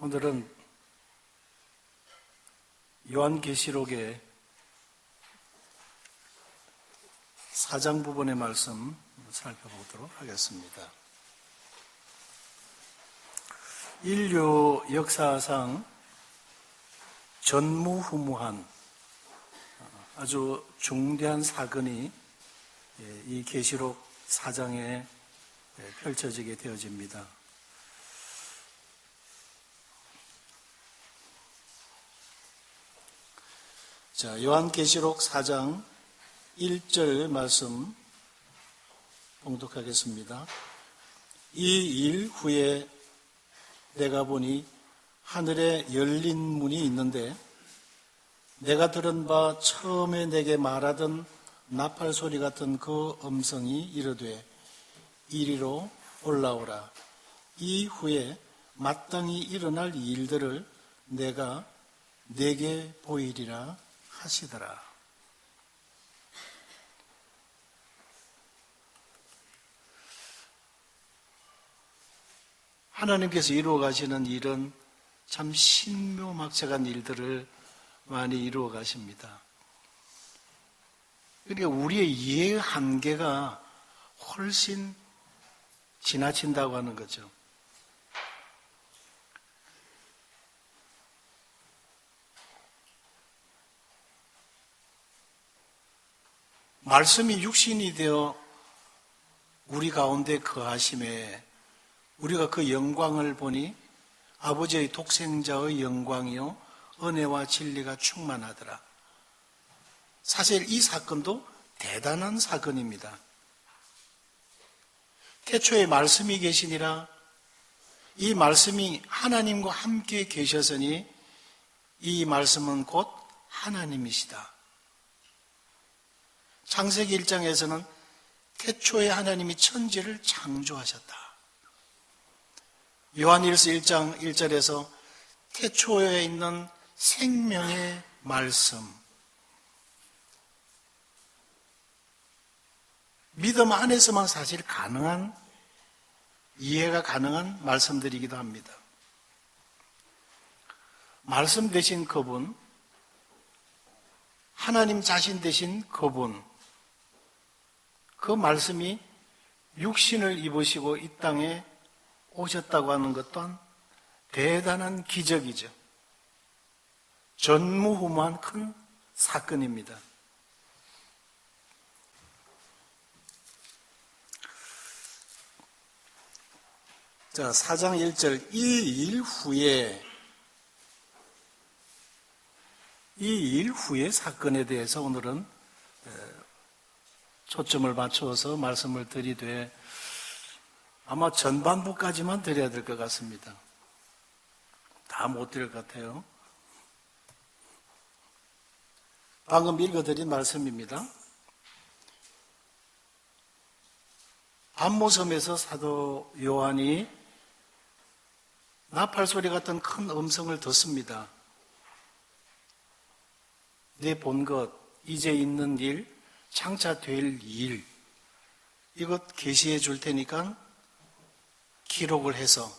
오늘은 요한계시록의 4장 부분의 말씀 살펴보도록 하겠습니다. 인류 역사상 전무후무한 아주 중대한 사건이 이 계시록 4장에 펼쳐지게 되어집니다. 자, 요한계시록 4장 1절 말씀 봉독하겠습니다. 이 일 후에 내가 보니 하늘에 열린 문이 있는데 내가 들은 바 처음에 내게 말하던 나팔 소리 같은 그 음성이 이르되 이리로 올라오라. 이 후에 마땅히 일어날 일들을 내가 내게 보이리라 하시더라. 하나님께서 이루어 가시는 일은 참 신묘막측한 일들을 많이 이루어 가십니다. 그러니까 우리의 이해의 한계가 훨씬 지나친다고 하는 거죠. 말씀이 육신이 되어 우리 가운데 거하심에 우리가 그 영광을 보니 아버지의 독생자의 영광이요 은혜와 진리가 충만하더라. 사실 이 사건도 대단한 사건입니다. 태초에 말씀이 계시니라. 이 말씀이 하나님과 함께 계셨으니 이 말씀은 곧 하나님이시다. 창세기 1장에서는 태초에 하나님이 천지를 창조하셨다. 요한일서 1장 1절에서 태초에 있는 생명의 말씀, 믿음 안에서만 사실 가능한, 이해가 가능한 말씀들이기도 합니다. 말씀 되신 그분, 하나님 자신 되신 그분, 그 말씀이 육신을 입으시고 이 땅에 오셨다고 하는 것 또한 대단한 기적이죠. 전무후무한 큰 사건입니다. 자, 4장 1절 이 일 후의 사건에 대해서 오늘은 초점을 맞추어서 말씀을 드리되 아마 전반부까지만 드려야 될 것 같습니다. 다 못 드릴 것 같아요. 방금 읽어드린 말씀입니다. 반모섬에서 사도 요한이 나팔 소리 같은 큰 음성을 듣습니다. 내 본 것, 이제 있는 일, 장차 될 일, 이것 계시해 줄 테니까 기록을 해서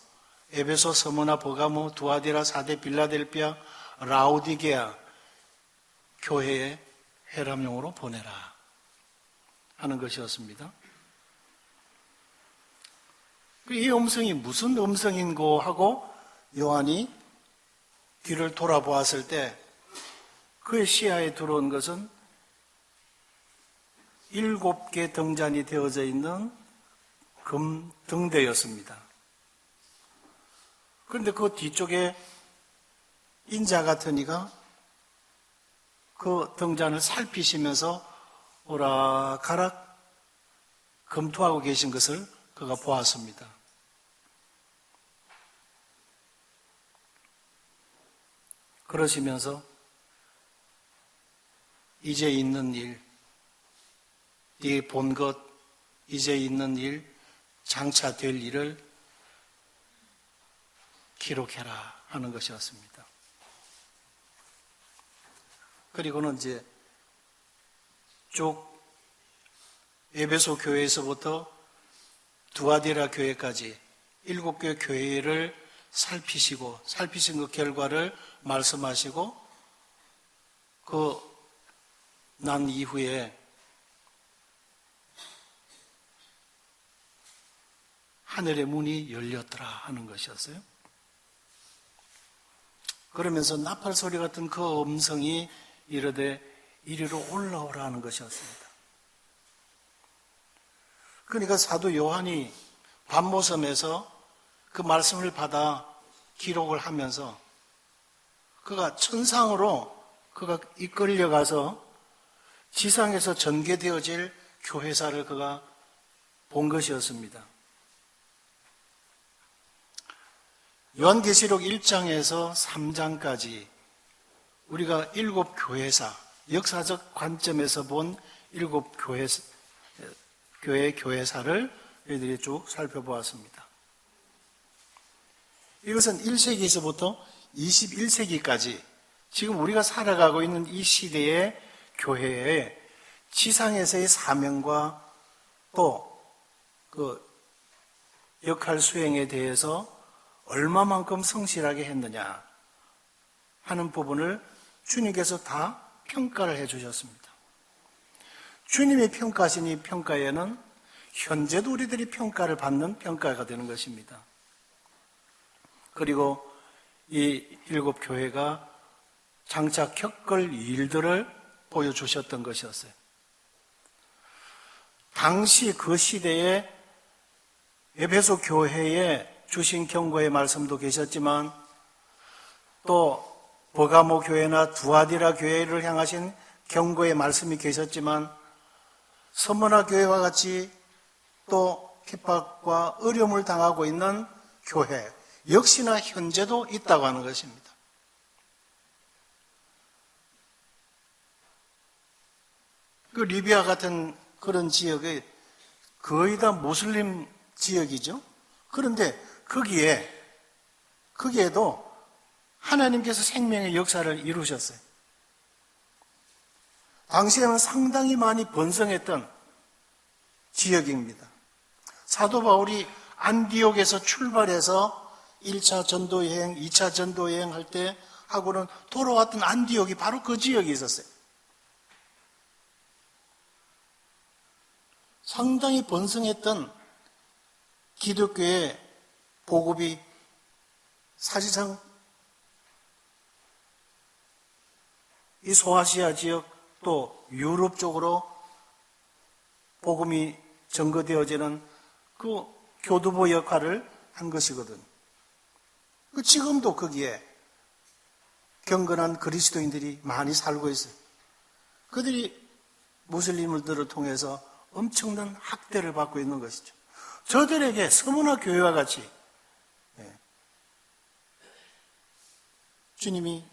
에베소, 서머나, 버가모, 두아디라, 사데, 빌라델피아, 라오디게아 교회에 회람용으로 보내라 하는 것이었습니다. 이 음성이 무슨 음성인고 하고 요한이 뒤를 돌아보았을 때 그의 시야에 들어온 것은 7개 등잔이 되어져 있는 금 등대였습니다. 그런데 그 뒤쪽에 인자 같은 이가 그 등잔을 살피시면서 오락가락 검토하고 계신 것을 그가 보았습니다. 그러시면서 이제 있는 일, 네 본 것, 이제 있는 일, 장차 될 일을 기록해라 하는 것이었습니다. 그리고는 이제 쭉 에베소 교회에서부터 두아디라 교회까지 7개 교회를 살피시고 살피신 그 결과를 말씀하시고 그 난 이후에 하늘의 문이 열렸더라 하는 것이었어요. 그러면서 나팔 소리 같은 그 음성이 이르되 이리로 올라오라 하는 것이었습니다. 그러니까 사도 요한이 반모섬에서 그 말씀을 받아 기록을 하면서 그가 천상으로 그가 이끌려가서 지상에서 전개되어질 교회사를 그가 본 것이었습니다. 요한계시록 1장에서 3장까지 우리가 7교회사, 역사적 관점에서 본 7교회 교회사를 저희들이 쭉 살펴보았습니다. 이것은 1세기에서부터 21세기까지 지금 우리가 살아가고 있는 이 시대의 교회의 지상에서의 사명과 또 그 역할 수행에 대해서 얼마만큼 성실하게 했느냐 하는 부분을 주님께서 다 평가를 해 주셨습니다. 주님이 평가하신 이 평가에는 현재도 우리들이 평가를 받는 평가가 되는 것입니다. 그리고 이 7교회가 장차 겪을 일들을 보여주셨던 것이었어요. 당시 그 시대에 에베소 교회에 주신 경고의 말씀도 계셨지만 또 버가모 교회나 두아디라 교회를 향하신 경고의 말씀이 계셨지만 서머나 교회와 같이 또 핍박과 어려움을 당하고 있는 교회 역시나 현재도 있다고 하는 것입니다. 그 리비아 같은 그런 지역이 거의 다 무슬림 지역이죠. 그런데 거기에도 하나님께서 생명의 역사를 이루셨어요. 당시에는 상당히 많이 번성했던 지역입니다. 사도 바울이 안디옥에서 출발해서 1차 전도여행, 2차 전도여행 할 때 하고는 돌아왔던 안디옥이 바로 그 지역에 있었어요. 상당히 번성했던 기독교의 보급이 사실상 이 소아시아 지역 또 유럽 쪽으로 복음이 전거되어지는 그 교두보 역할을 한 것이거든. 지금도 거기에 경건한 그리스도인들이 많이 살고 있어요. 그들이 무슬림들을 통해서 엄청난 학대를 받고 있는 것이죠. 저들에게 서머나 교회와 같이 주님이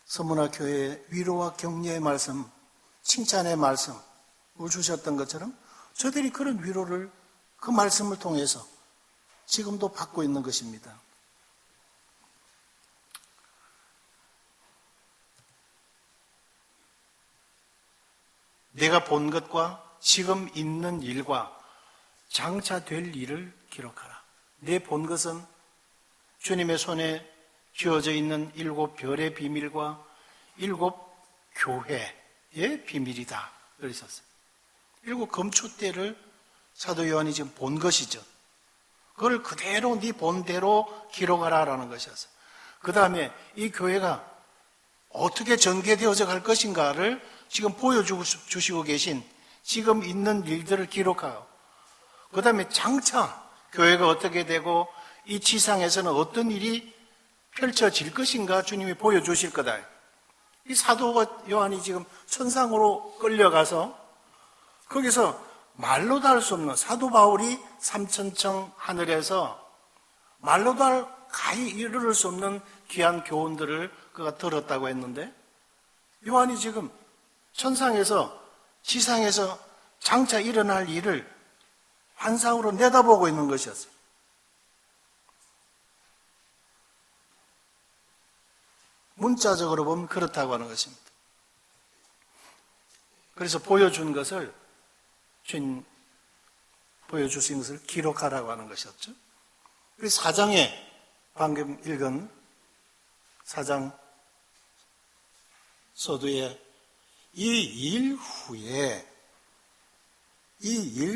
서머나 교회에 위로와 격려의 말씀, 칭찬의 말씀을 주셨던 것처럼 저들이 그런 위로를 그 말씀을 통해서 지금도 받고 있는 것입니다. 내가 본 것과 지금 있는 일과 장차 될 일을 기록하라. 내 본 것은 주님의 손에 쥐어져 있는 7별의 비밀과 7교회의 비밀이다. 그러셨어요. 7 금초대를 사도 요한이 지금 본 것이죠. 그걸 그대로 네 본대로 기록하라라는 것이었어요. 그 다음에 이 교회가 어떻게 전개되어져 갈 것인가를 지금 보여주시고 계신 지금 있는 일들을 기록하고 그 다음에 장차 교회가 어떻게 되고 이 지상에서는 어떤 일이 펼쳐질 것인가 주님이 보여주실 거다. 이 사도 요한이 지금 천상으로 끌려가서 거기서 말로도 할 수 없는 사도 바울이 3000층 하늘에서 말로도 가히 이르를 수 없는 귀한 교훈들을 그가 들었다고 했는데 요한이 지금 천상에서 지상에서 장차 일어날 일을 환상으로 내다보고 있는 것이었어요. 문자적으로 보면 그렇다고 하는 것입니다. 그래서 보여준 것을 보여주신 것을 기록하라고 하는 것이었죠. 우리 4장에 방금 읽은 4장 서두에 이 일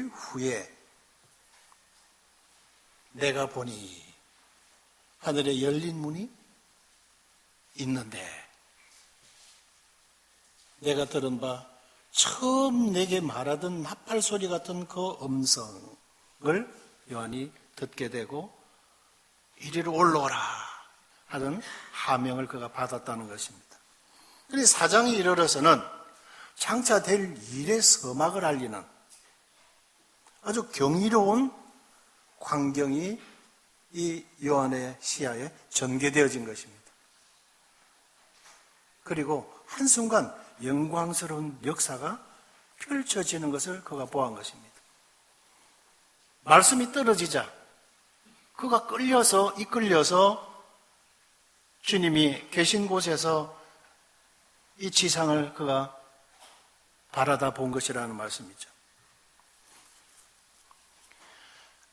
후에 내가 보니 하늘에 열린 문이 있는데 내가 들은 바 처음 내게 말하던 나팔 소리 같은 그 음성을 요한이 듣게 되고 이리로 올라오라 하는 하명을 그가 받았다는 것입니다. 그래서 4장에 이르러서는 장차 될 일의 서막을 알리는 아주 경이로운 광경이 이 요한의 시야에 전개되어진 것입니다. 그리고 한순간 영광스러운 역사가 펼쳐지는 것을 그가 보한 것입니다. 말씀이 떨어지자 그가 이끌려서 주님이 계신 곳에서 이 지상을 그가 바라다 본 것이라는 말씀이죠.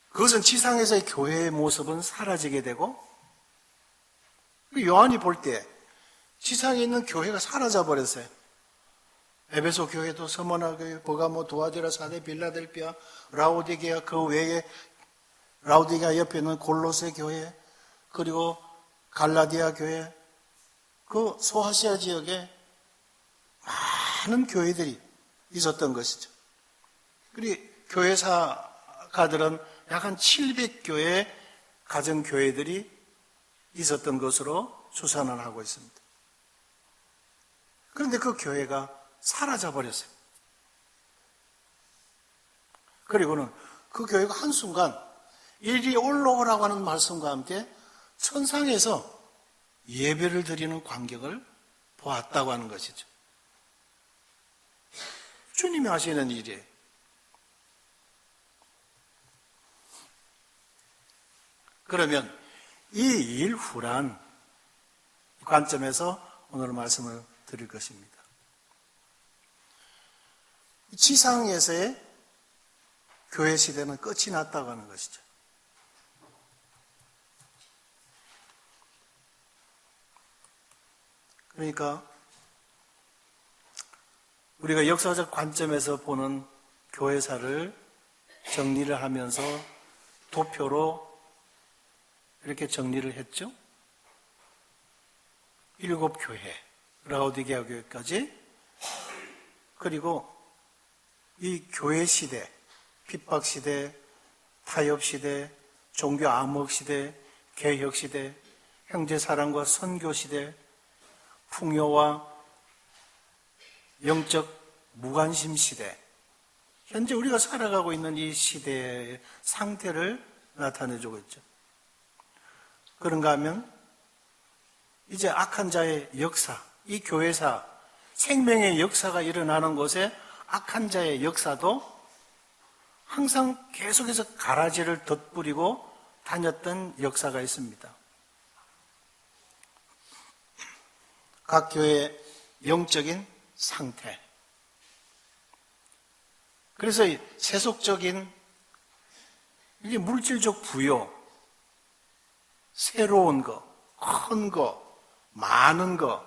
그것은 지상에서의 교회의 모습은 사라지게 되고 요한이 볼 때 지상에 있는 교회가 사라져 버렸어요. 에베소 교회도 서머나 교회, 버가모, 두아디라, 사데, 빌라델피아, 라오디게아, 그 외에 라오디게아 옆에 있는 골로새 교회, 그리고 갈라디아 교회, 그 소아시아 지역에 많은 교회들이 있었던 것이죠. 그리고 교회사가들은 약 한 700교회 가정교회들이 있었던 것으로 추산을 하고 있습니다. 그런데 그 교회가 사라져 버렸어요. 그리고는 그 교회가 한순간 이리 올라오라고 하는 말씀과 함께 천상에서 예배를 드리는 광경을 보았다고 하는 것이죠. 주님이 하시는 일이에요. 그러면 이 일 후란 관점에서 오늘 말씀을 드릴 것입니다. 지상에서의 교회 시대는 끝이 났다고 하는 것이죠. 그러니까 우리가 역사적 관점에서 보는 교회사를 정리를 하면서 도표로 이렇게 정리를 했죠. 7교회, 라오디게아 교회까지, 그리고 이 교회 시대, 핍박 시대, 타협 시대, 종교 암흑 시대, 개혁 시대, 형제 사랑과 선교 시대, 풍요와 영적 무관심 시대, 현재 우리가 살아가고 있는 이 시대의 상태를 나타내주고 있죠. 그런가 하면 이제 악한 자의 역사, 이 교회사, 생명의 역사가 일어나는 곳에 악한 자의 역사도 항상 계속해서 가라지를 덧뿌리고 다녔던 역사가 있습니다. 각 교회의 영적인 상태. 그래서 세속적인 이게 물질적 부여, 새로운 거, 큰 거, 많은 거,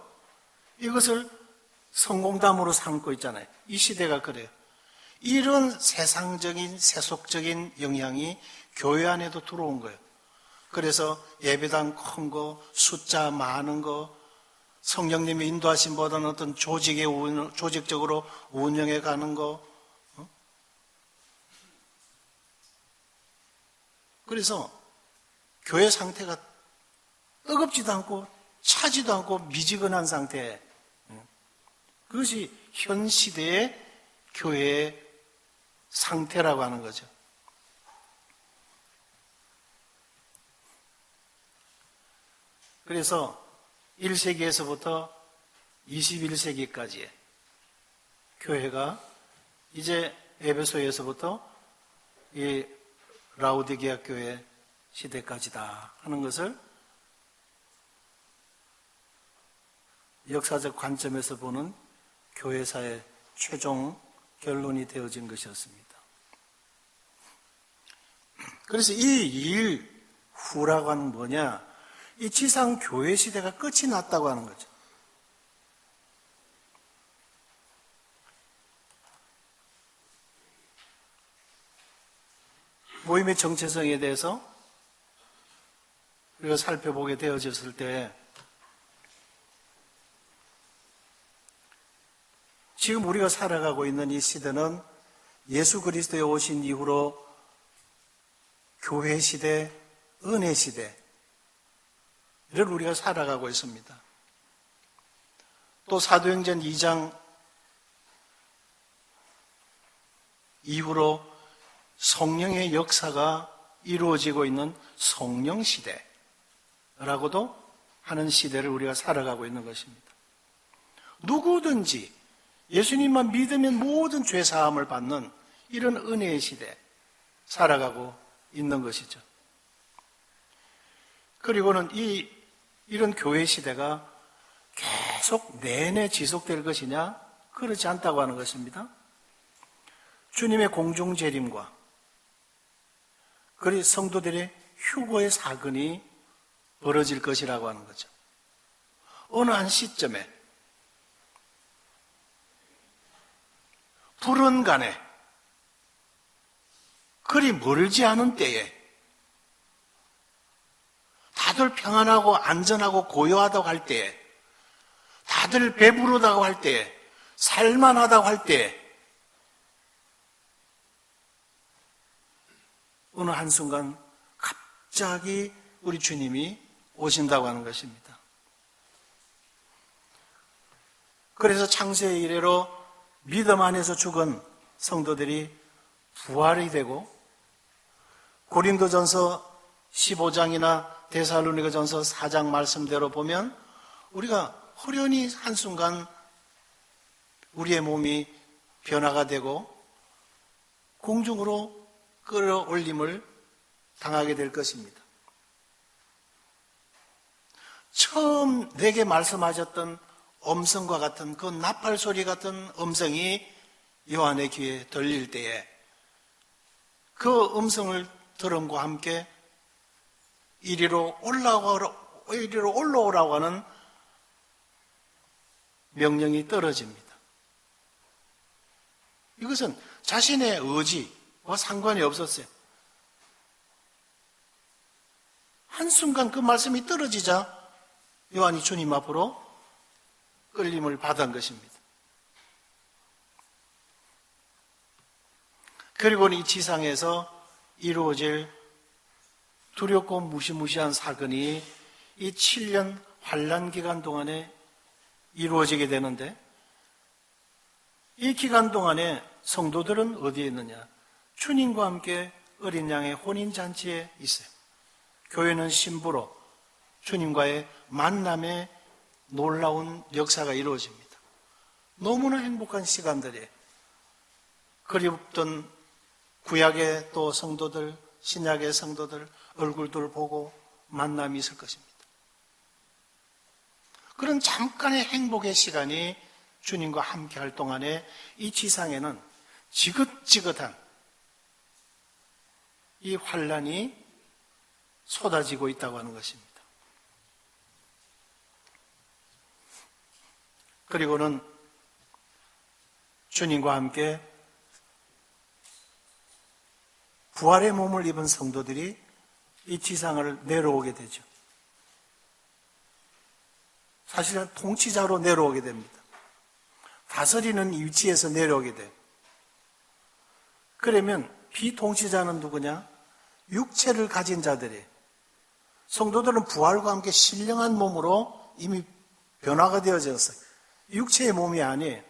이것을 성공담으로 삼고 있잖아요. 이 시대가 그래요. 이런 세상적인, 세속적인 영향이 교회 안에도 들어온 거예요. 그래서 예배당 큰 거, 숫자 많은 거, 성령님의 인도하심보다는 어떤 조직적으로 운영해 가는 거. 그래서 교회 상태가 뜨겁지도 않고 차지도 않고 미지근한 상태. 그것이 현 시대의 교회의 상태라고 하는 거죠. 그래서 1세기에서부터 21세기까지의 교회가 이제 에베소에서부터 이 라오디게아 교회 시대까지다 하는 것을 역사적 관점에서 보는 교회사의 최종 결론이 되어진 것이었습니다. 그래서 이 일 후라고 하는 뭐냐? 이 지상 교회 시대가 끝이 났다고 하는 거죠. 모임의 정체성에 대해서 우리가 살펴보게 되어졌을 때 지금 우리가 살아가고 있는 이 시대는 예수 그리스도에 오신 이후로 교회 시대, 은혜 시대를 우리가 살아가고 있습니다. 또 사도행전 2장 이후로 성령의 역사가 이루어지고 있는 성령 시대라고도 하는 시대를 우리가 살아가고 있는 것입니다. 누구든지 예수님만 믿으면 모든 죄 사함을 받는 이런 은혜의 시대 살아가고 있는 것이죠. 그리고는 이런 교회 시대가 계속 내내 지속될 것이냐? 그렇지 않다고 하는 것입니다. 주님의 공중 재림과 그리고 성도들의 휴거의 사건이 벌어질 것이라고 하는 거죠. 어느 한 시점에 불언간에 그리 멀지 않은 때에 다들 평안하고 안전하고 고요하다고 할 때에 다들 배부르다고 할 때에 살만하다고 할 때에 어느 한순간 갑자기 우리 주님이 오신다고 하는 것입니다. 그래서 창세의 이래로 믿음 안에서 죽은 성도들이 부활이 되고 고린도전서 15장이나 데살로니가전서 4장 말씀대로 보면 우리가 호련히 한순간 우리의 몸이 변화가 되고 공중으로 끌어올림을 당하게 될 것입니다. 처음 내게 말씀하셨던 음성과 같은 그 나팔 소리 같은 음성이 요한의 귀에 들릴 때에 그 음성을 들음과 함께 이리로 올라오라고 하는 명령이 떨어집니다. 이것은 자신의 의지와 상관이 없었어요. 한순간 그 말씀이 떨어지자 요한이 주님 앞으로 끌림을 받은 것입니다. 그리고는 이 지상에서 이루어질 두렵고 무시무시한 사건이 이 7년 환난 기간 동안에 이루어지게 되는데 이 기간 동안에 성도들은 어디에 있느냐? 주님과 함께 어린 양의 혼인잔치에 있어요. 교회는 신부로 주님과의 만남의 놀라운 역사가 이루어집니다. 너무나 행복한 시간들이에요. 그리웠던 구약의 또 성도들, 신약의 성도들 얼굴들 보고 만남이 있을 것입니다. 그런 잠깐의 행복의 시간이 주님과 함께 할 동안에 이 지상에는 지긋지긋한 이 환난이 쏟아지고 있다고 하는 것입니다. 그리고는 주님과 함께 부활의 몸을 입은 성도들이 이 지상을 내려오게 되죠. 사실은 통치자로 내려오게 됩니다. 다스리는 위치에서 내려오게 돼요. 그러면 비통치자는 누구냐? 육체를 가진 자들이에요. 성도들은 부활과 함께 신령한 몸으로 이미 변화가 되어졌어요. 육체의 몸이 아니에요.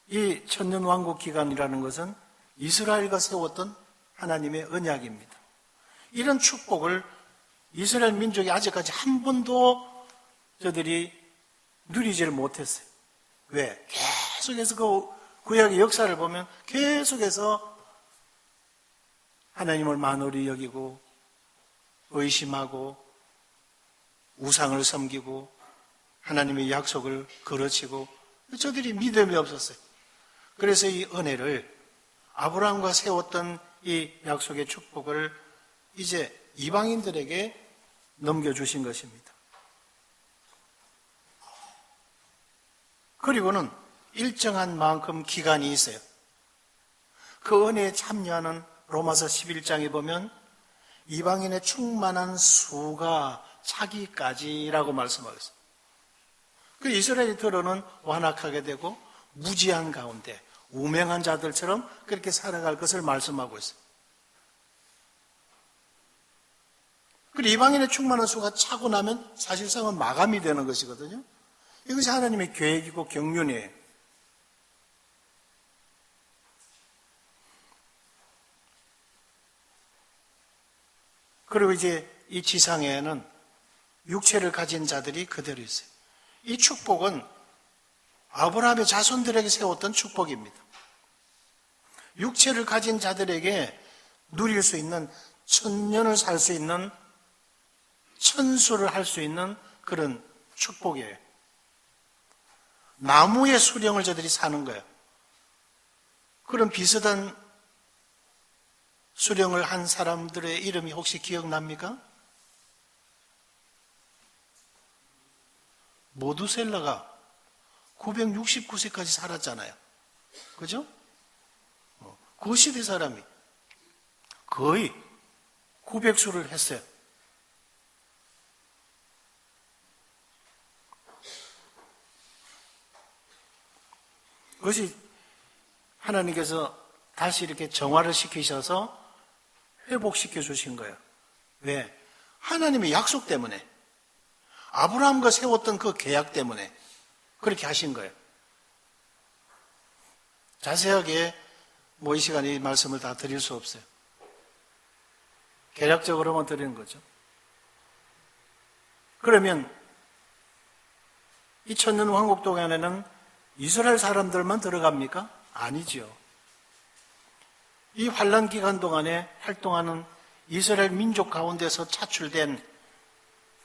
이 천년왕국 기간이라는 것은 이스라엘과 세웠던 하나님의 언약입니다. 이런 축복을 이스라엘 민족이 아직까지 한 번도 저들이 누리지를 못했어요. 왜? 계속해서 그 구약의 역사를 보면 계속해서 하나님을 만홀히 여기고 의심하고 우상을 섬기고 하나님의 약속을 거르치고 저들이 믿음이 없었어요. 그래서 이 은혜를 아브라함과 세웠던 이 약속의 축복을 이제 이방인들에게 넘겨주신 것입니다. 그리고는 일정한 만큼 기간이 있어요. 그 은혜에 참여하는 로마서 11장에 보면 이방인의 충만한 수가 차기까지라고 말씀하고 있습니다. 그 이스라엘이 들어는 완악하게 되고 무지한 가운데 우명한 자들처럼 그렇게 살아갈 것을 말씀하고 있어요. 그리고 이방인의 충만한 수가 차고 나면 사실상은 마감이 되는 것이거든요. 이것이 하나님의 계획이고 경륜이에요. 그리고 이제 이 지상에는 육체를 가진 자들이 그대로 있어요. 이 축복은 아브라함의 자손들에게 세웠던 축복입니다. 육체를 가진 자들에게 누릴 수 있는, 천년을 살 수 있는, 천수를 할 수 있는 그런 축복이에요. 나무의 수령을 저들이 사는 거예요. 그런 비슷한 수령을 한 사람들의 이름이 혹시 기억납니까? 모두셀라가 969세까지 살았잖아요. 그죠? 그 시대 사람이 거의 900수를 했어요. 그것이 하나님께서 다시 이렇게 정화를 시키셔서 회복시켜 주신 거예요. 왜? 하나님의 약속 때문에, 아브라함과 세웠던 그 계약 때문에 그렇게 하신 거예요. 자세하게 이 시간에 이 말씀을 다 드릴 수 없어요. 계략적으로만 드리는 거죠. 그러면 이 천년 왕국 동안에는 이스라엘 사람들만 들어갑니까? 아니지요. 이 환란 기간 동안에 활동하는 이스라엘 민족 가운데서 차출된,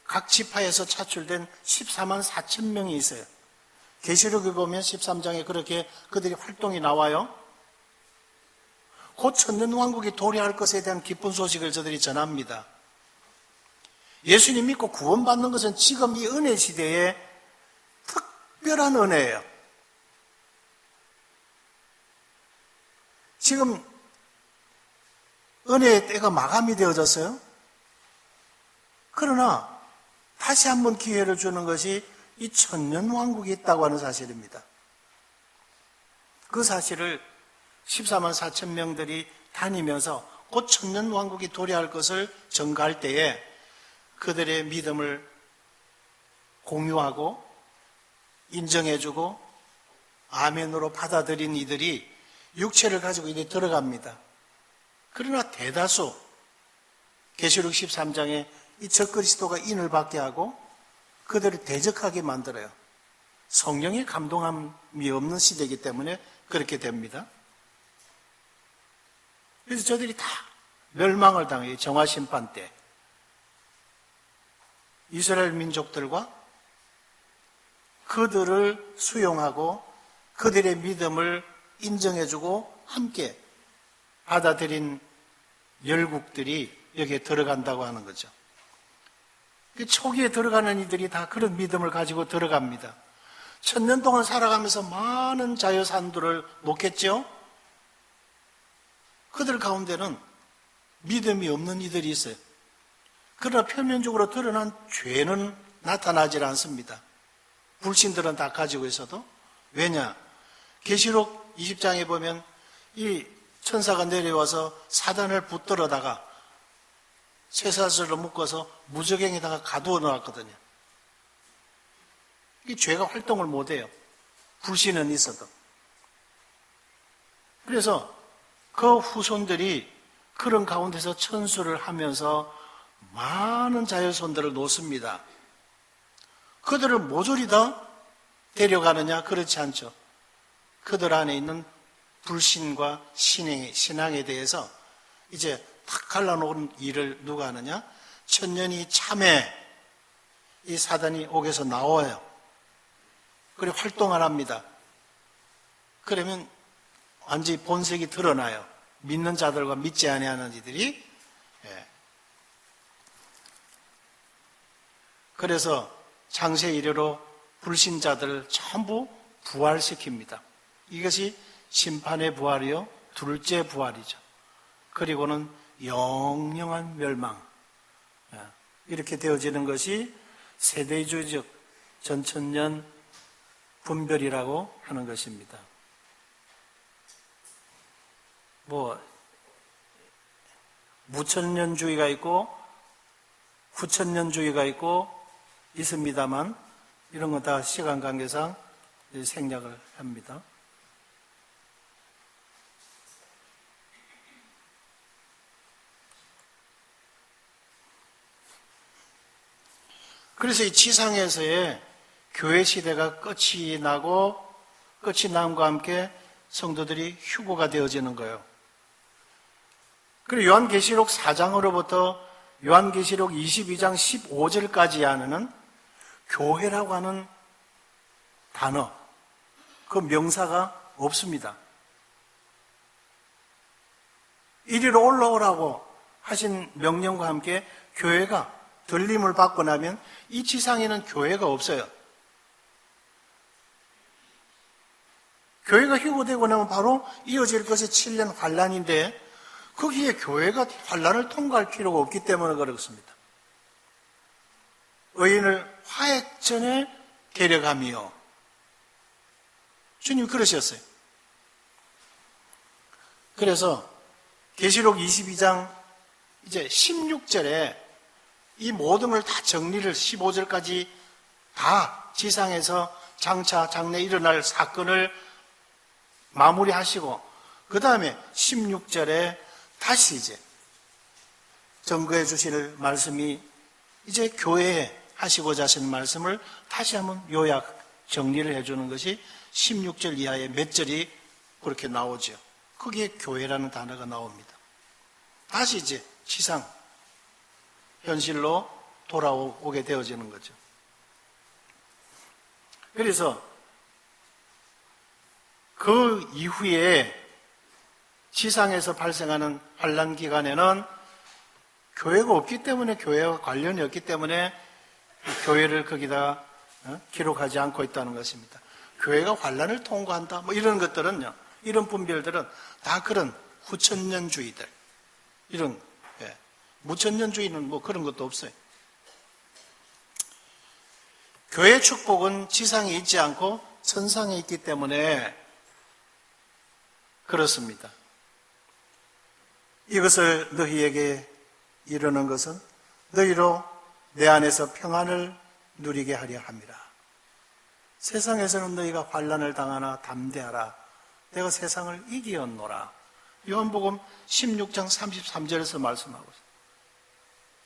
각 지파에서 차출된 14만 4천 명이 있어요. 계시록에 보면 13장에 그렇게 그들이 활동이 나와요. 곧 천년 왕국이 도래할 것에 대한 기쁜 소식을 저들이 전합니다. 예수님 믿고 구원받는 것은 지금 이 은혜 시대에 특별한 은혜예요. 지금 은혜의 때가 마감이 되어졌어요. 그러나 다시 한번 기회를 주는 것이 이 천년 왕국이 있다고 하는 사실입니다. 그 사실을 14만 4천 명들이 다니면서 곧 천년 왕국이 도래할 것을 전가할 때에 그들의 믿음을 공유하고 인정해주고 아멘으로 받아들인 이들이 육체를 가지고 이제 들어갑니다. 그러나 대다수 계시록 13장에 이 적그리스도가 인을 받게 하고 그들을 대적하게 만들어요. 성령의 감동함이 없는 시대이기 때문에 그렇게 됩니다. 그래서 저들이 다 멸망을 당해요. 정화심판 때. 이스라엘 민족들과 그들을 수용하고 그들의 믿음을 인정해주고 함께 받아들인 열국들이 여기에 들어간다고 하는 거죠. 초기에 들어가는 이들이 다 그런 믿음을 가지고 들어갑니다. 천년 동안 살아가면서 많은 자유산들을 놓겠죠. 그들 가운데는 믿음이 없는 이들이 있어요. 그러나 표면적으로 드러난 죄는 나타나질 않습니다. 불신들은 다 가지고 있어도. 왜냐? 계시록 20장에 보면 이 천사가 내려와서 사단을 붙들어다가 쇠사슬로 묶어서 무저갱에다가 가두어 놓았거든요. 이 죄가 활동을 못해요. 불신은 있어도. 그래서 그 후손들이 그런 가운데서 천수를 하면서 많은 자녀손들을 놓습니다. 그들을 모조리 다 데려가느냐? 그렇지 않죠. 그들 안에 있는 불신과 신앙에 대해서 이제 탁 갈라놓은 일을 누가 하느냐? 천년이 참에 이 사단이 옥에서 나와요. 그리고 활동을 합니다. 그러면 완전히 본색이 드러나요. 믿는 자들과 믿지 아니하는 이들이 그래서 창세 이래로 불신자들을 전부 부활시킵니다. 이것이 심판의 부활이요, 둘째 부활이죠. 그리고는 영영한 멸망. 이렇게 되어지는 것이 세대주의적 전천년 분별이라고 하는 것입니다. 무천년주의가 있고 후천년주의가 있고 있습니다만 이런 건 다 시간 관계상 생략을 합니다. 그래서 이 지상에서의 교회 시대가 끝이 남과 함께 성도들이 휴고가 되어지는 거예요. 그리고 요한계시록 4장으로부터 요한계시록 22장 15절까지 하는 교회라고 하는 단어, 그 명사가 없습니다. 이리로 올라오라고 하신 명령과 함께 교회가 들림을 받고 나면 이 지상에는 교회가 없어요. 교회가 휴고되고 나면 바로 이어질 것이 7년 환란인데 거기에 교회가 환란을 통과할 필요가 없기 때문에 그렇습니다. 의인을 화액전에 데려가며 주님 그러셨어요. 그래서 계시록 22장 이제 16절에 이 모든 걸 다 정리를 15절까지 다 지상에서 장차 장래 일어날 사건을 마무리하시고 그 다음에 16절에 다시 이제 증거해 주실 말씀이 이제 교회에 하시고자 하신 말씀을 다시 한번 요약 정리를 해주는 것이 16절 이하의 몇 절이 그렇게 나오죠. 거기에 교회라는 단어가 나옵니다. 다시 이제 지상 현실로 돌아오게 되어지는 거죠. 그래서 그 이후에 지상에서 발생하는 환란 기간에는 교회가 없기 때문에 교회와 관련이 없기 때문에 교회를 거기다 기록하지 않고 있다는 것입니다. 교회가 환란을 통과한다 뭐 이런 것들은요, 이런 분별들은 다 그런 후천년주의들, 이런 무천년주의는 뭐 그런 것도 없어요. 교회의 축복은 지상에 있지 않고 천상에 있기 때문에 그렇습니다. 이것을 너희에게 이르는 것은 너희로 내 안에서 평안을 누리게 하려 함이라. 세상에서는 너희가 환난을 당하나 담대하라. 내가 세상을 이기었노라. 요한복음 16장 33절에서 말씀하고 있어요.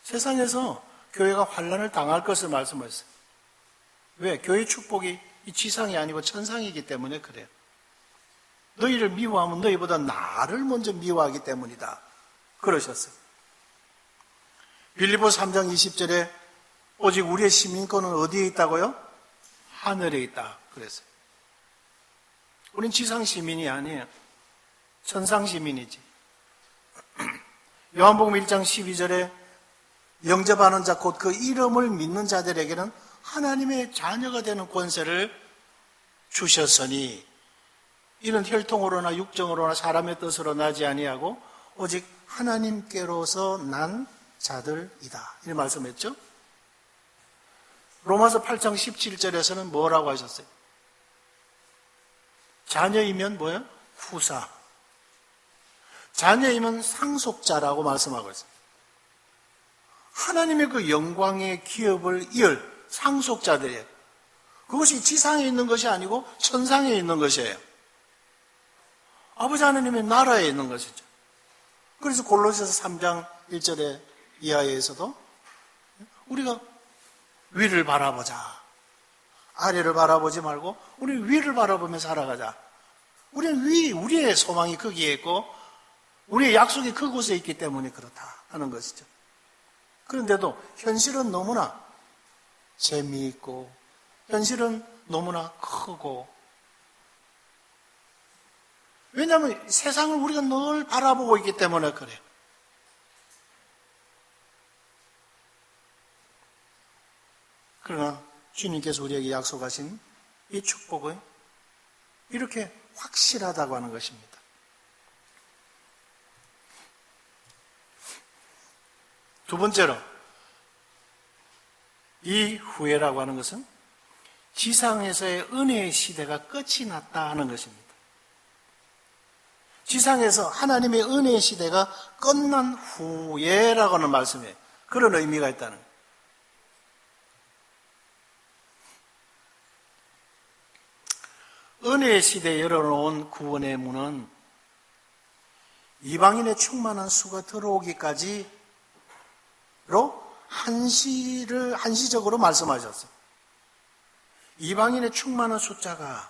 세상에서 교회가 환난을 당할 것을 말씀하셨어요. 왜? 교회 축복이 이 지상이 아니고 천상이기 때문에 그래요. 너희를 미워하면 너희보다 나를 먼저 미워하기 때문이다. 그러셨어요. 빌립보 3장 20절에 오직 우리의 시민권은 어디에 있다고요? 하늘에 있다. 그랬어요. 우린 지상 시민이 아니에요. 천상 시민이지. 요한복음 1장 12절에 영접하는 자 곧 그 이름을 믿는 자들에게는 하나님의 자녀가 되는 권세를 주셨으니 이는 혈통으로나 육정으로나 사람의 뜻으로 나지 아니하고 오직 하나님께로서 난 자들이다. 이렇게 말씀했죠. 로마서 8장 17절에서는 뭐라고 하셨어요? 자녀이면 뭐예요? 후사. 자녀이면 상속자라고 말씀하고 있어요. 하나님의 그 영광의 기업을 이을 상속자들이에요. 그것이 지상에 있는 것이 아니고 천상에 있는 것이에요. 아버지 하나님의 나라에 있는 것이죠. 그래서 골로새서 3장 1절에 이하에서도 우리가 위를 바라보자. 아래를 바라보지 말고 우리 위를 바라보며 살아가자. 우리는 우리의 소망이 거기에 있고 우리의 약속이 그곳에 있기 때문에 그렇다 하는 것이죠. 그런데도 현실은 너무나 재미있고 현실은 너무나 크고, 왜냐하면 세상을 우리가 늘 바라보고 있기 때문에 그래요. 그러나 주님께서 우리에게 약속하신 이 축복은 이렇게 확실하다고 하는 것입니다. 두 번째로, 이 후회라고 하는 것은 지상에서의 은혜의 시대가 끝이 났다 하는 것입니다. 지상에서 하나님의 은혜의 시대가 끝난 후에라고 하는 말씀에 그런 의미가 있다는 거예요. 은혜의 시대에 열어놓은 구원의 문은 이방인의 충만한 수가 들어오기까지로 한시적으로 말씀하셨어요. 이방인의 충만한 숫자가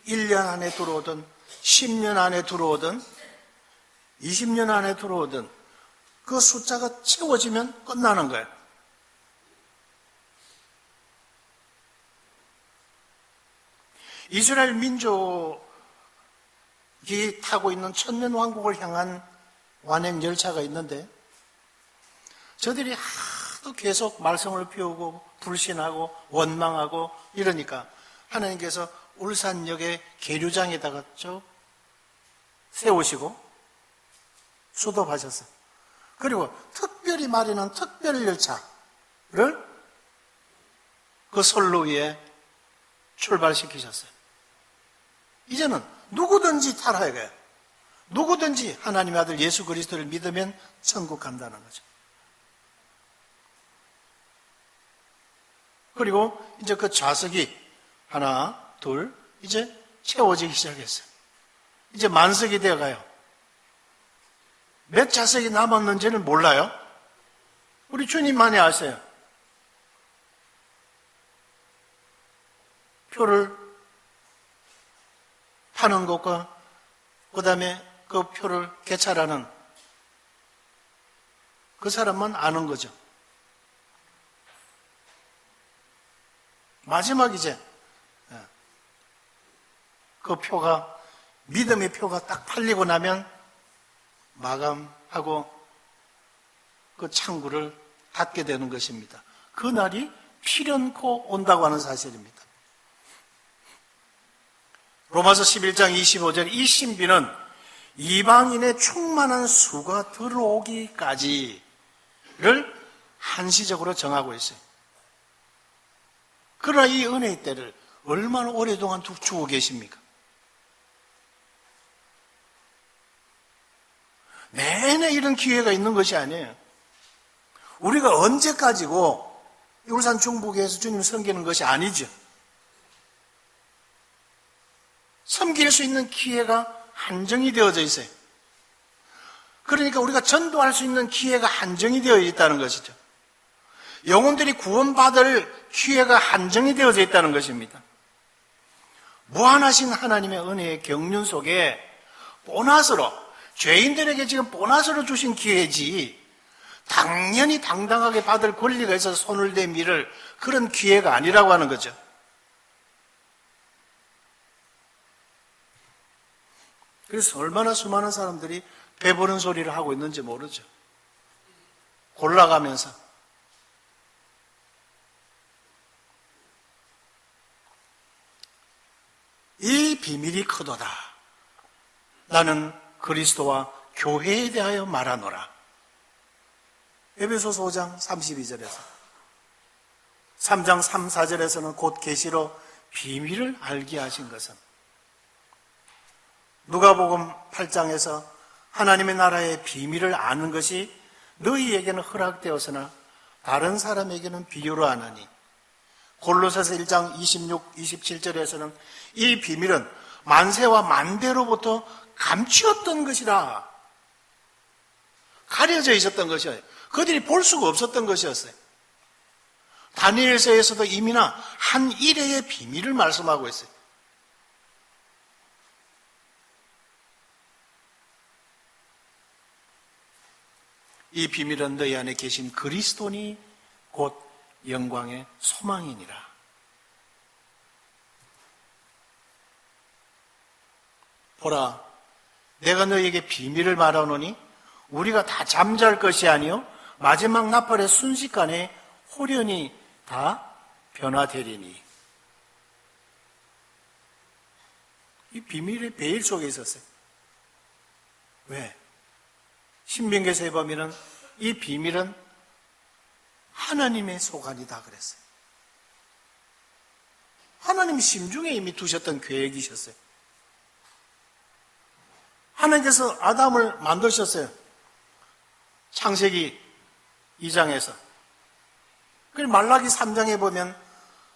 1년 안에 들어오든 10년 안에 들어오든 20년 안에 들어오든 그 숫자가 채워지면 끝나는 거예요. 이스라엘 민족이 타고 있는 천년왕국을 향한 완행 열차가 있는데 저들이 하도 계속 말썽을 피우고 불신하고 원망하고 이러니까 하나님께서 울산역의 계류장에다가 쭉 세우시고 수도하셨어요. 그리고 특별히 마련한 특별 열차를 그 선로 위에 출발시키셨어요. 이제는 누구든지 타라야 해요. 누구든지 하나님의 아들 예수 그리스도를 믿으면 천국 간다는 거죠. 그리고 이제 그 좌석이 하나, 둘, 이제 채워지기 시작했어요. 이제 만석이 되어가요. 몇 좌석이 남았는지는 몰라요. 우리 주님만이 아세요. 표를 파는 것과 그 다음에 그 표를 개찰하는 그 사람만 아는 거죠. 마지막 이제 그 표가 믿음의 표가 딱 팔리고 나면 마감하고 그 창구를 닫게 되는 것입니다. 그 날이 필연코 온다고 하는 사실입니다. 로마서 11장 25절 이 신비는 이방인의 충만한 수가 들어오기까지를 한시적으로 정하고 있어요. 그러나 이 은혜의 때를 얼마나 오랫동안 두고 계십니까? 내내 이런 기회가 있는 것이 아니에요. 우리가 언제까지고 울산 중부교회에서 주님 섬기는 것이 아니죠. 섬길 수 있는 기회가 한정이 되어져 있어요. 그러니까 우리가 전도할 수 있는 기회가 한정이 되어 있다는 것이죠. 영혼들이 구원받을 기회가 한정이 되어져 있다는 것입니다. 무한하신 하나님의 은혜의 경륜 속에 보너스로, 죄인들에게 지금 보너스로 주신 기회지 당연히 당당하게 받을 권리가 있어서 손을 대밀을 그런 기회가 아니라고 하는 거죠. 그래서 얼마나 수많은 사람들이 배부른 소리를 하고 있는지 모르죠. 골라가면서. 이 비밀이 크도다. 나는 그리스도와 교회에 대하여 말하노라. 에베소서 5장 32절에서 3장 3, 4절에서는 곧 계시로 비밀을 알게 하신 것은 누가복음 8장에서 하나님의 나라의 비밀을 아는 것이 너희에게는 허락되었으나 다른 사람에게는 비유로 하나니 골로새서 1장 26, 27절에서는 이 비밀은 만세와 만대로부터 감추었던 것이라. 가려져 있었던 것이에요. 그들이 볼 수가 없었던 것이었어요. 다니엘서에서도 이미나 한 일회의 비밀을 말씀하고 있어요. 이 비밀은 너희 안에 계신 그리스도니 곧 영광의 소망이니라. 보라, 내가 너희에게 비밀을 말하노니 우리가 다 잠잘 것이 아니요 마지막 나팔의 순식간에 호련히 다 변화되리니. 이 비밀의 베일 속에 있었어요. 왜? 신명기에서 해보면 이 비밀은 하나님의 소관이다 그랬어요. 하나님이 심중에 이미 두셨던 계획이셨어요. 하나님께서 아담을 만드셨어요. 창세기 2장에서. 그리고 말라기 3장에 보면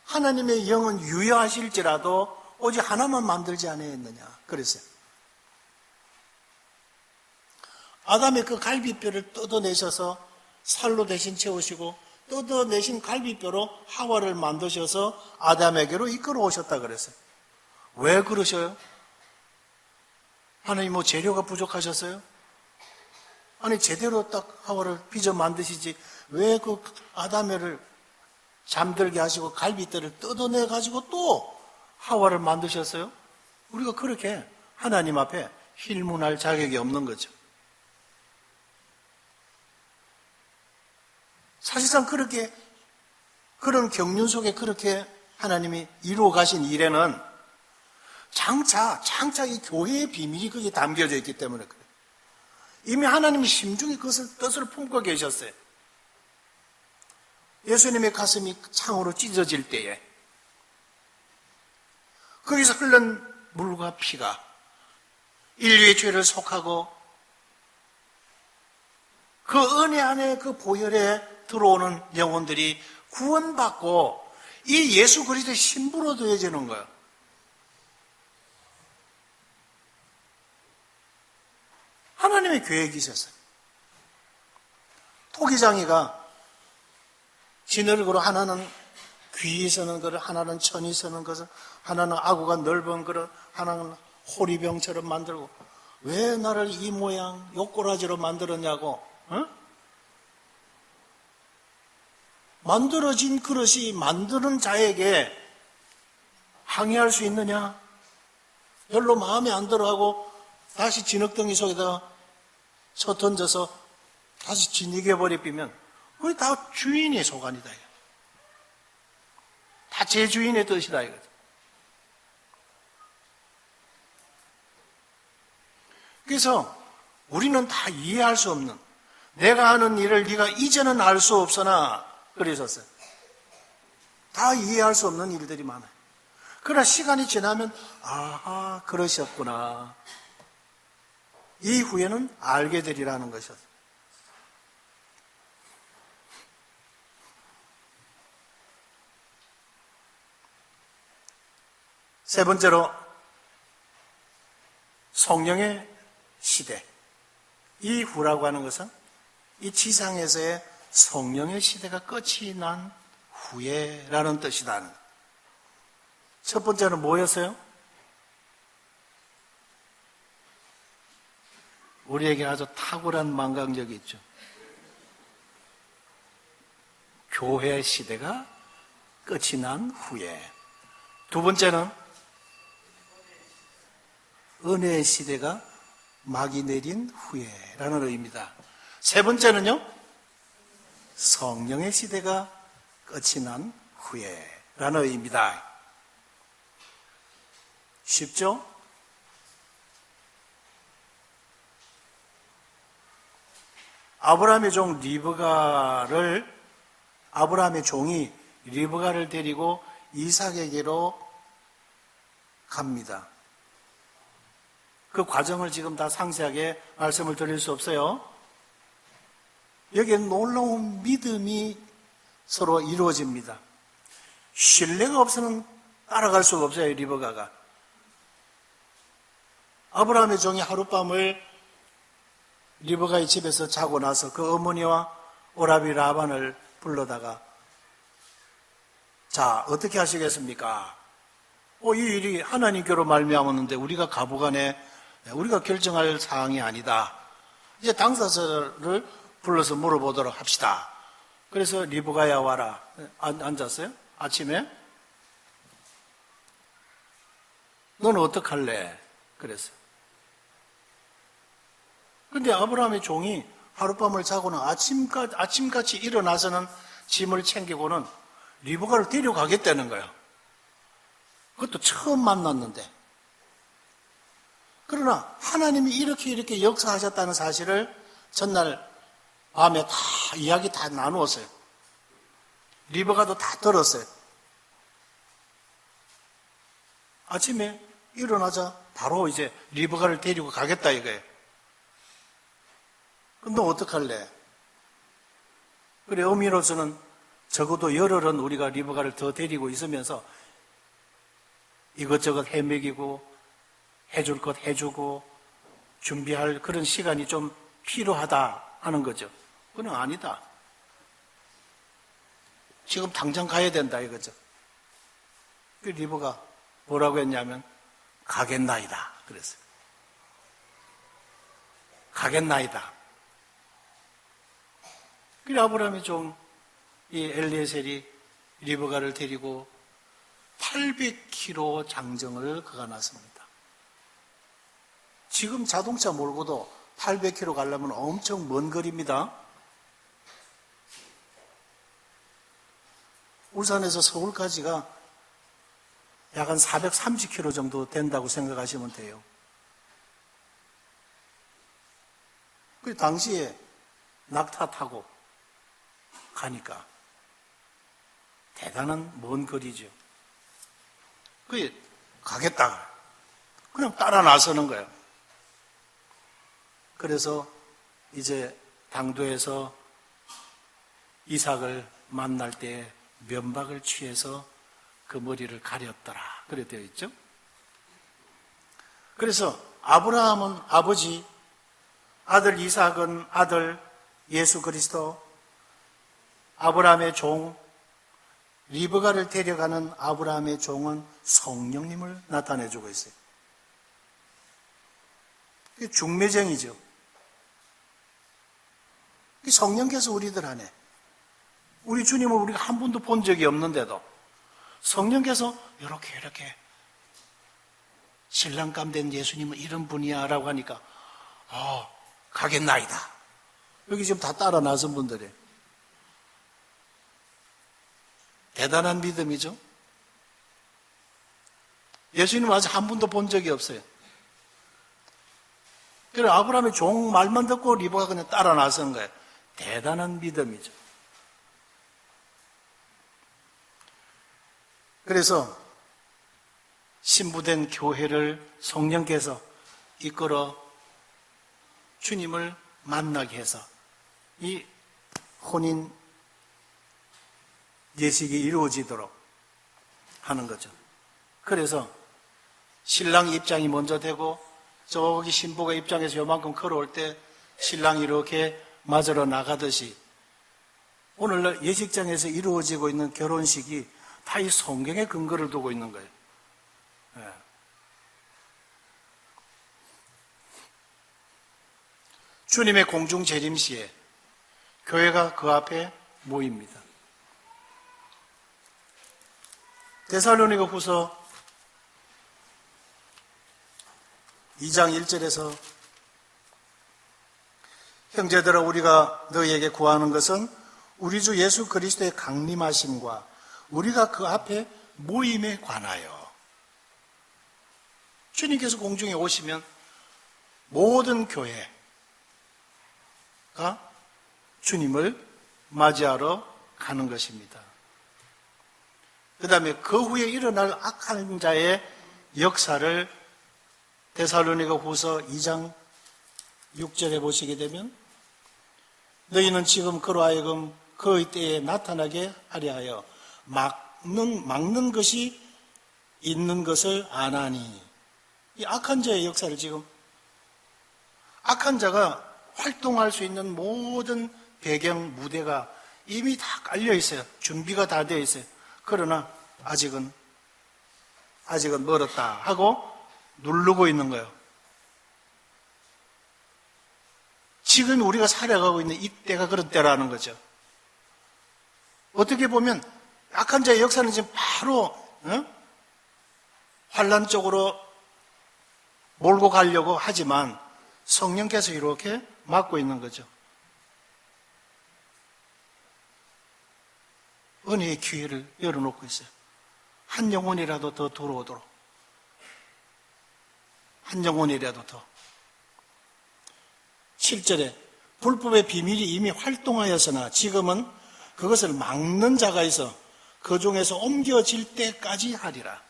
하나님의 영은 유효하실지라도 오직 하나만 만들지 아니했느냐 그랬어요. 아담의 그 갈비뼈를 뜯어내셔서 살로 대신 채우시고 뜯어내신 갈비뼈로 하와를 만드셔서 아담에게로 이끌어 오셨다 그랬어요. 왜 그러셔요? 하나님 뭐 재료가 부족하셨어요? 아니 제대로 딱 하와를 빚어 만드시지 왜 그 아담을 잠들게 하시고 갈비뼈를 뜯어내 가지고 또 하와를 만드셨어요? 우리가 그렇게 하나님 앞에 힐문할 자격이 없는 거죠. 사실상 그렇게 그런 경륜 속에 그렇게 하나님이 이루어 가신 일에는 장차 이 교회의 비밀이 거기에 담겨져 있기 때문에 그래요. 이미 하나님이 심중에 그것을 뜻을 품고 계셨어요. 예수님의 가슴이 창으로 찢어질 때에 거기서 흐른 물과 피가 인류의 죄를 속하고 그 은혜 안에 그 보혈에 들어오는 영혼들이 구원받고 이 예수 그리스도의 신부로 되어지는 거예요. 하나님의 계획이셨어요. 토기장이가 진흙으로 하나는 귀 서는 그릇, 하나는 천이 서는 것을, 하나는 아구가 넓은 그릇, 하나는 호리병처럼 만들고 왜 나를 이 모양 요꼬라지로 만들었냐고 어? 만들어진 그릇이 만드는 자에게 항의할 수 있느냐? 별로 마음에 안 들어하고 다시 진흙덩이 속에다가 쳐 던져서 다시 진익해버리면 그게 다 주인의 소관이다. 다 제 주인의 뜻이다 이거죠. 그래서 우리는 다 이해할 수 없는 내가 하는 일을 네가 이제는 알 수 없으나 그러셨어요. 다 이해할 수 없는 일들이 많아요. 그러나 시간이 지나면 아하 그러셨구나. 이후에는 알게 되리라는 것이었어요. 세 번째로 성령의 시대. 이후라고 하는 것은 이 지상에서의 성령의 시대가 끝이 난 후에라는 뜻이다. 첫 번째는 뭐였어요? 우리에게 아주 탁월한 망각력이 있죠. 교회 시대가 끝이 난 후에. 두 번째는 은혜의 시대가 막이 내린 후에라는 의미입니다. 세 번째는요, 성령의 시대가 끝이 난 후에라는 의미입니다. 쉽죠? 아브라함의 종이 리브가를 데리고 이삭에게로 갑니다. 그 과정을 지금 다 상세하게 말씀을 드릴 수 없어요. 여기에 놀라운 믿음이 서로 이루어집니다. 신뢰가 없으면 따라갈 수가 없어요, 리브가가. 아브라함의 종이 하룻밤을 리브가의 집에서 자고 나서 그 어머니와 오라비 라반을 불러다가 자, 어떻게 하시겠습니까? 이 일이 하나님께로 말미암았는데 우리가 가부간에 우리가 결정할 사항이 아니다. 이제 당사자를 불러서 물어보도록 합시다. 그래서 리브가야 와라. 앉았어요? 아침에? 너는 어떡할래? 그랬어요. 근데 아브라함의 종이 하룻밤을 자고는 아침같이 일어나서는 짐을 챙기고는 리브가를 데려가겠다는 거예요. 그것도 처음 만났는데. 그러나 하나님이 이렇게 역사하셨다는 사실을 전날 밤에 다 이야기 다 나누었어요. 리브가도 다 들었어요. 아침에 일어나자 바로 이제 리브가를 데리고 가겠다 이거예요. 그럼 너 어떡할래? 그래, 의미로서는 적어도 열흘은 우리가 리브가를 더 데리고 있으면서 이것저것 헤매기고 해줄 것 해주고 준비할 그런 시간이 좀 필요하다 하는 거죠. 그건 아니다. 지금 당장 가야 된다 이거죠. 그 리브가 뭐라고 했냐면 가겠나이다 그랬어요. 가겠나이다. 그래 아브라함이 이 엘리에셀이 리브가를 데리고 800km 장정을 그가 났습니다. 지금 자동차 몰고도 800km 가려면 엄청 먼 거리입니다. 울산에서 서울까지가 약 한 430km 정도 된다고 생각하시면 돼요. 그 당시에 낙타 타고 가니까 대단한 먼 거리죠. 그게 가겠다. 그냥 따라 나서는 거예요. 그래서 이제 당도에서 이삭을 만날 때 면박을 취해서 그 머리를 가렸더라. 그래 되어 있죠. 그래서 아브라함은 아버지, 아들 이삭은 아들 예수 그리스도, 아브라함의 종, 리브가를 데려가는 아브라함의 종은 성령님을 나타내주고 있어요. 이게 중매쟁이죠. 성령께서 우리들 안에, 우리 주님을 우리가 한 번도 본 적이 없는데도 성령께서 이렇게 신랑감 된 예수님은 이런 분이야 라고 하니까 가겠나이다. 여기 지금 다 따라 나선 분들이에요. 대단한 믿음이죠. 예수님은 아직 한 번도 본 적이 없어요. 그래서 아브라함의 종 말만 듣고 리브가 그냥 따라 나선 거예요. 대단한 믿음이죠. 그래서 신부된 교회를 성령께서 이끌어 주님을 만나게 해서 이 혼인 예식이 이루어지도록 하는 거죠. 그래서 신랑 입장이 먼저 되고 저기 신부가 입장에서 요만큼 걸어올 때 신랑이 이렇게 맞으러 나가듯이 오늘날 예식장에서 이루어지고 있는 결혼식이 다 이 성경에 근거를 두고 있는 거예요. 네. 주님의 공중 재림시에 교회가 그 앞에 모입니다. 데살로니가 후서 2장 1절에서 형제들아 우리가 너희에게 구하는 것은 우리 주 예수 그리스도의 강림하심과 우리가 그 앞에 모임에 관하여 주님께서 공중에 오시면 모든 교회가 주님을 맞이하러 가는 것입니다. 그 다음에 그 후에 일어날 악한 자의 역사를 데살로니가 후서 2장 6절에 보시게 되면 너희는 지금 그로 하여금 그의 때에 나타나게 하려 하여 막는 것이 있는 것을 아나니 이 악한 자의 역사를 지금 악한 자가 활동할 수 있는 모든 배경 무대가 이미 다 깔려 있어요. 준비가 다 되어 있어요. 그러나 아직은 멀었다 하고 누르고 있는 거예요. 지금 우리가 살아가고 있는 이때가 그런 때라는 거죠. 어떻게 보면 악한 자의 역사는 지금 바로 환란 쪽으로 몰고 가려고 하지만 성령께서 이렇게 막고 있는 거죠. 은혜의 기회를 열어놓고 있어요. 한 영혼이라도 더 들어오도록. 한 영혼이라도 더. 7절에 불법의 비밀이 이미 활동하였으나 지금은 그것을 막는 자가 있어 그 중에서 옮겨질 때까지 하리라.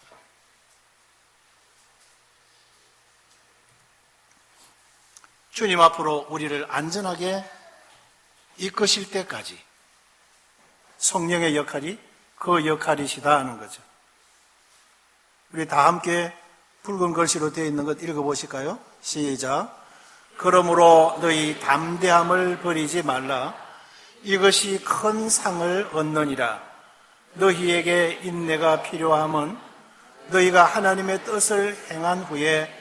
주님 앞으로 우리를 안전하게 이끄실 때까지 성령의 역할이 그 역할이시다 하는 거죠. 우리 다 함께 붉은 글씨로 되어 있는 것 읽어보실까요? 시작. 그러므로 너희 담대함을 버리지 말라. 이것이 큰 상을 얻느니라. 너희에게 인내가 필요함은 너희가 하나님의 뜻을 행한 후에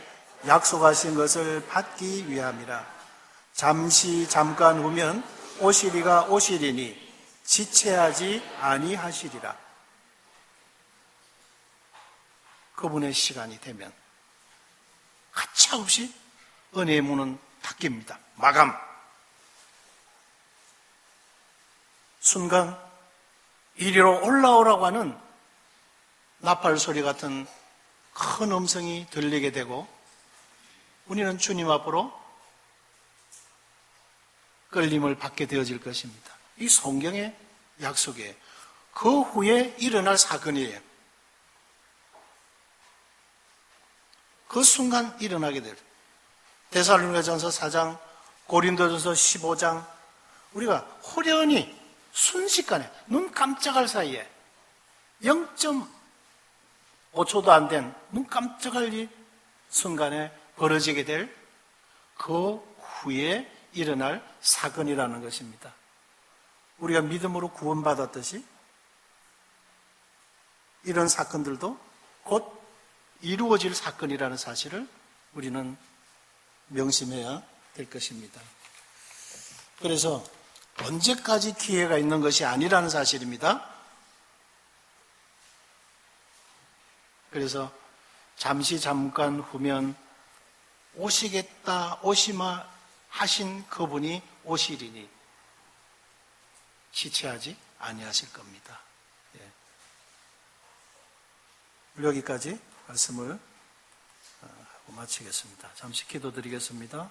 약속하신 것을 받기 위함이라. 잠깐 후면 오시리가 오시리니 지체하지 아니하시리라. 그분의 시간이 되면 가차없이 은혜의 문은 닫힙니다. 마감. 순간 이리로 올라오라고 하는 나팔 소리 같은 큰 음성이 들리게 되고 우리는 주님 앞으로 끌림을 받게 되어질 것입니다. 이 성경의 약속이에요. 그 후에 일어날 사건이에요. 그 순간 일어나게 될 데살로니가전서 4장, 고린도전서 15장 우리가 호련히 순식간에 눈 깜짝할 사이에 0.5초도 안 된 눈 깜짝할 이 순간에 벌어지게 될 그 후에 일어날 사건이라는 것입니다. 우리가 믿음으로 구원받았듯이 이런 사건들도 곧 이루어질 사건이라는 사실을 우리는 명심해야 될 것입니다. 그래서 언제까지 기회가 있는 것이 아니라는 사실입니다. 그래서 잠깐 후면 오시겠다 오시마 하신 그분이 오시리니 지체하지 아니하실 겁니다. 여기까지 말씀을 하고 마치겠습니다. 잠시 기도드리겠습니다.